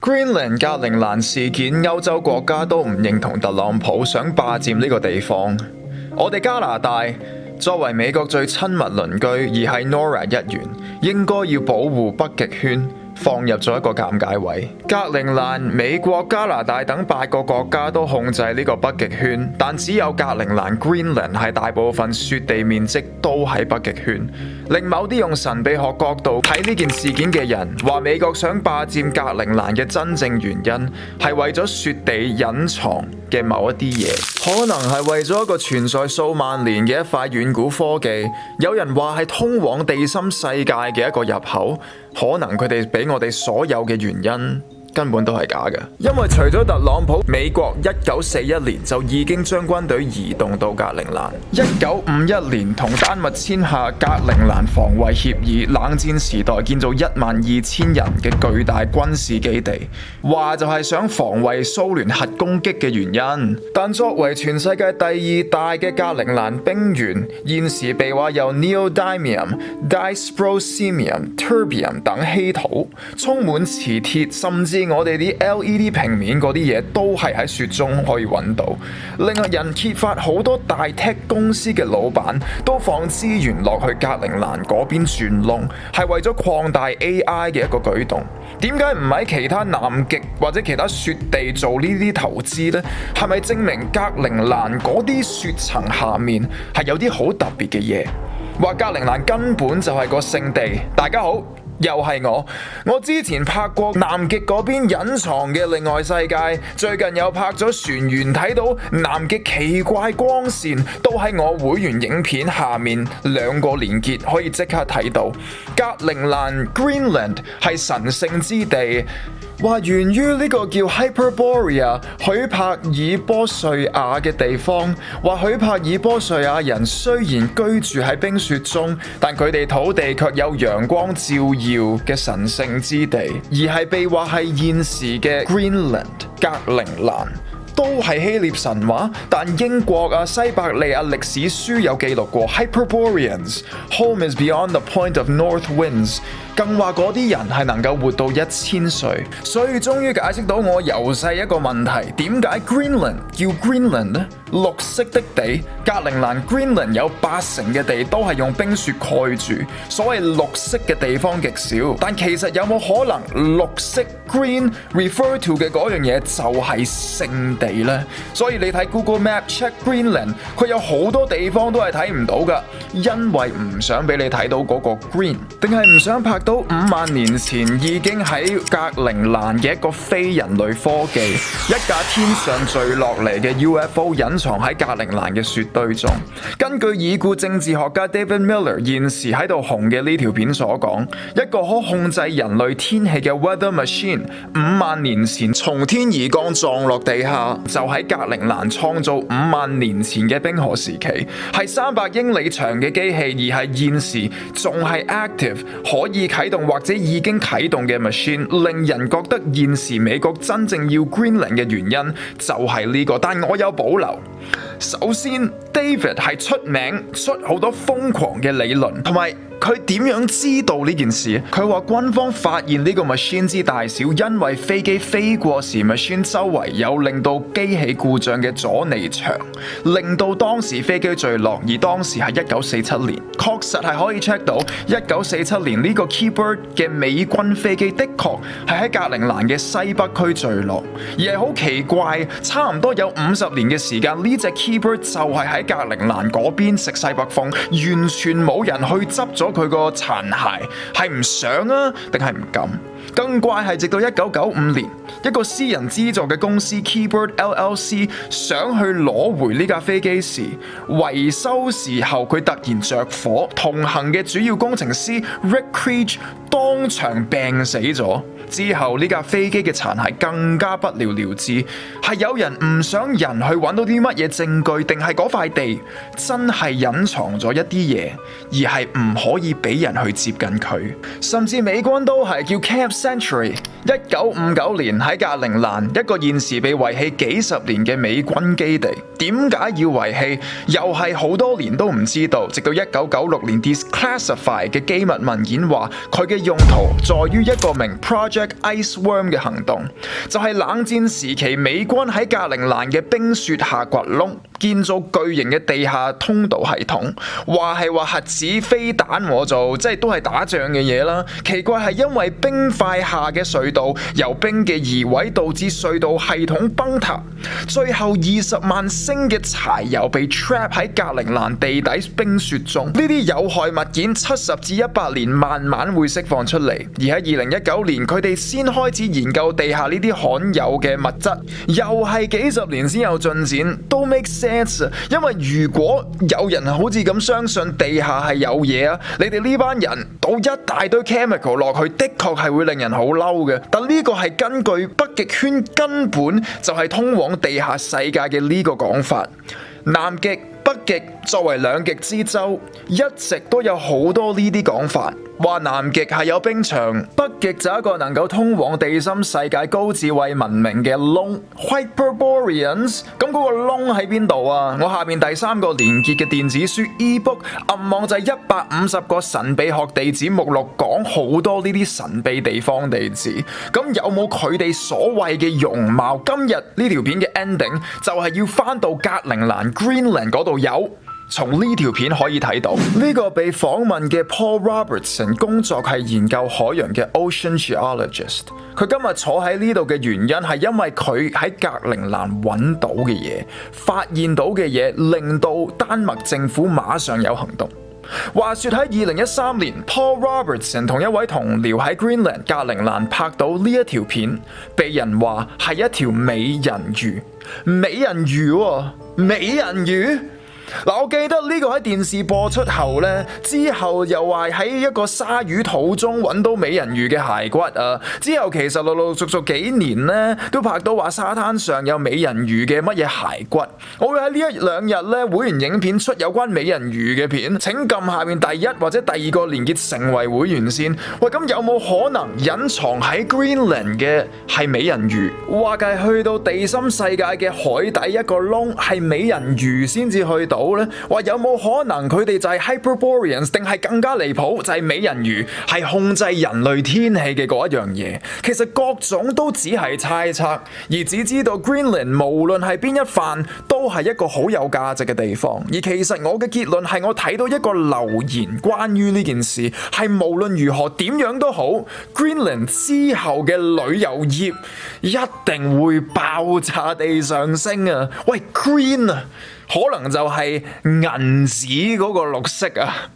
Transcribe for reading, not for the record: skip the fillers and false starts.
Greenland 格陵蘭事件，歐洲國家都唔認同特朗普想霸佔呢個地方。我哋加拿大作為美國最親密鄰居，而係 NORAD 一員，應該要保護北極圈，放入咗一個尷尬位。格陵蘭、美國、加拿大等8個國家都控制呢個北極圈，但只有格陵蘭 Greenland 係大部分雪地面積都喺北極圈，令某啲用神秘學角度睇呢件事件嘅人話美國想霸佔格陵蘭嘅真正原因係為咗雪地隱藏嘅某一啲嘢，可能係為咗一個存在數萬年嘅一塊遠古科技，有人話係通往地心世界嘅一個入口，可能佢哋俾我哋所有嘅原因根本都係假嘅，因為除咗特朗普，美國1941年就已經將軍隊移動到格陵蘭，1951年同丹麥簽下格陵蘭防衛協議，冷戰時代建造12000人嘅巨大軍事基地，話就係想防衛蘇聯核攻擊嘅原因。但作為全世界第2大嘅格陵蘭冰原，現時被話有 Neodymium、Dysprosium、Terbium 等稀土，充滿磁鐵，甚至我哋啲 LED 平面嗰啲嘢都係喺雪中可以揾到，令人揭發好多大 tech 公司嘅老闆都放資源落去格陵蘭嗰邊鑽窿，係為咗擴大 AI 嘅一個舉動。點解唔喺其他南極或者其他雪地做呢啲投資呢？係咪證明格陵蘭嗰啲雪層下面係有啲好特別嘅嘢？話格陵蘭根本就係個聖地。大家好。又係我之前拍過南極嗰邊隱藏嘅另外世界，最近又拍咗船員睇到南極奇怪光線，都喺我會員影片下面2個連結可以即刻睇到。格陵蘭 Greenland 係神聖之地，話源於呢個叫 Hyperborea 許帕爾波瑞亞嘅地方，話許帕爾波瑞亞人雖然居住喺冰雪中，但佢哋土地卻有陽光照耀嘅神聖之地，而係被話係現時嘅 Greenland 格陵蘭。都係希臘神話，但英國西伯利亞歷史書有記錄過 Hyperboreans home is beyond the point of north winds， 更話嗰啲人係能夠活到1000歲，所以終於解釋到我由細一個問題：點解 Greenland 叫 Greenland 呢？綠色的地，格陵蘭 Greenland 有80%嘅地都係用冰雪蓋住，所謂綠色嘅地方極少。但其實有冇可能綠色 green refer to 嘅嗰樣嘢就係聖地呢？所以你睇 Google Map check Greenland， 佢有好多地方都係睇唔到噶，因為唔想俾你睇到嗰個 green， 定係唔想拍到5萬年前已經喺格陵蘭嘅一個非人類科技，一架天上墜落嚟嘅 UFO 隱藏喺格陵蘭嘅雪堆中。根據已故政治學家 David Miller 現時喺度紅嘅呢條片所講，一個可控制人類天氣嘅 weather machine 5萬年前從天而降撞落地下，就喺格陵蘭創造5萬年前嘅冰河時期，係300英里長嘅機器，而係現時仲係 active 可以啟動或者已經啟動嘅 machine， 令人覺得現時美國真正要 Greenland 嘅原因就係呢個，但我有保留。首先 David 係出名出好多瘋狂嘅理論，同埋佢點樣知道呢件事？佢話軍方發現呢個 machine 之大小，因為飛機飛過時 machine 周圍有令到機器故障嘅阻尼牆，令到當時飛機墜落。而當時係1947年，確實係可以 check 到1947年呢個 Keybird 嘅美軍飛機的確係喺格陵蘭嘅西北區墜落，而係好奇怪，差唔多有50年嘅時間，呢隻 Keybird 就係喺格陵蘭嗰邊食西北風，完全冇人去執咗佢個殘骸，係唔想啊，定係唔敢？更怪係直到1995年，一個私人資助嘅公司 Keybird LLC 想去攞回呢架飛機時，維修時候佢突然着火，同行嘅主要工程師 Rick Creech 當場病死咗。之後呢架飛機嘅殘骸更加不了了之，係有人唔想人去揾到啲乜嘢證據，定係嗰塊地真係隱藏咗一啲嘢，而係唔可以俾人去接近佢。甚至美軍都係叫 Camp Century， 1959年喺格陵蘭一個現時被遺棄幾十年嘅美軍基地，點解要遺棄？又係好多年都唔知道，直到1996年 Declassified 嘅機密文件話，佢嘅用途在於一個名 Project Iceworm 嘅行動，就係冷戰時期美軍喺格陵蘭嘅冰雪下掘窿，建造巨型嘅地下通道系統，話核子飛彈做，即係都係打仗嘅嘢啦。奇怪係因為冰塊下嘅隧道由冰嘅移位導致隧道系統崩塌，最後20萬升嘅柴油被 trap 喺格陵蘭地底冰雪中。呢啲有害物件70至100年慢慢會釋放出嚟，而喺2019年佢哋先開始研究地下呢啲罕有嘅物質，又係幾十年先有進展，都 make sense。因為如果有人好似咁相信地下係有嘢啊，你哋呢班人倒一大堆 chemical 落去，的確係會令人好嬲嘅。但呢個係根據北極圈根本就係通往地下世界嘅呢個講法。南極、北極作為兩極之洲，一直都有好多呢啲講法，話南極係有冰牆，北極就係一個能夠通往地心世界高智慧文明嘅窿 Hyperboreans。咁嗰個窿喺邊度啊？我下面第3個連結嘅電子書 ebook 暗網就係150個神秘學地址目錄，講好多呢啲神秘地方地址。咁有冇佢哋所謂嘅容貌？今日呢條片嘅 ending 就係要翻到格陵蘭 Greenland 嗰度有。從呢條片可以睇到，呢個被訪問嘅 Paul Robertson 工作係研究海洋嘅 Ocean Geologist。佢今日坐喺呢度嘅原因係因為佢喺格陵蘭揾到嘅嘢、發現到嘅嘢，令到丹麥政府馬上有行動。話說喺2013年 ，Paul Robertson 同一位同僚喺 Greenland 格陵蘭拍到呢一條片，被人話係一條美人魚。美人魚喎，美人魚。嗱，我記得呢個喺電視播出後呢，之後又話喺一個鯊魚肚中揾到美人魚嘅骸骨啊！之後其實陸陸續續幾年呢，都拍到話沙灘上有美人魚嘅乜嘢骸骨。我會喺呢1-2日呢，會員影片出有關美人魚嘅片，請撳下面第1或者第2個連結成為會員先。喂，咁有冇可能隱藏喺 Greenland 嘅係美人魚？話計去到地心世界嘅海底一個窿係美人魚先至去到？話有冇可能佢哋就係 Hyperboreans， 定係更加離譜就係美人魚係控制人類天氣嘅嗰一樣嘢？其實各種都只係猜測，而只知道 Greenland 無論係邊一範都係一個好有價值嘅地方。而其實我嘅結論係我睇到一個留言，關於呢件事係無論如何點樣都好 ，Greenland 之後嘅旅遊業一定會爆炸地上升啊！喂，Green 啊！可能就係銀紙嗰個綠色啊！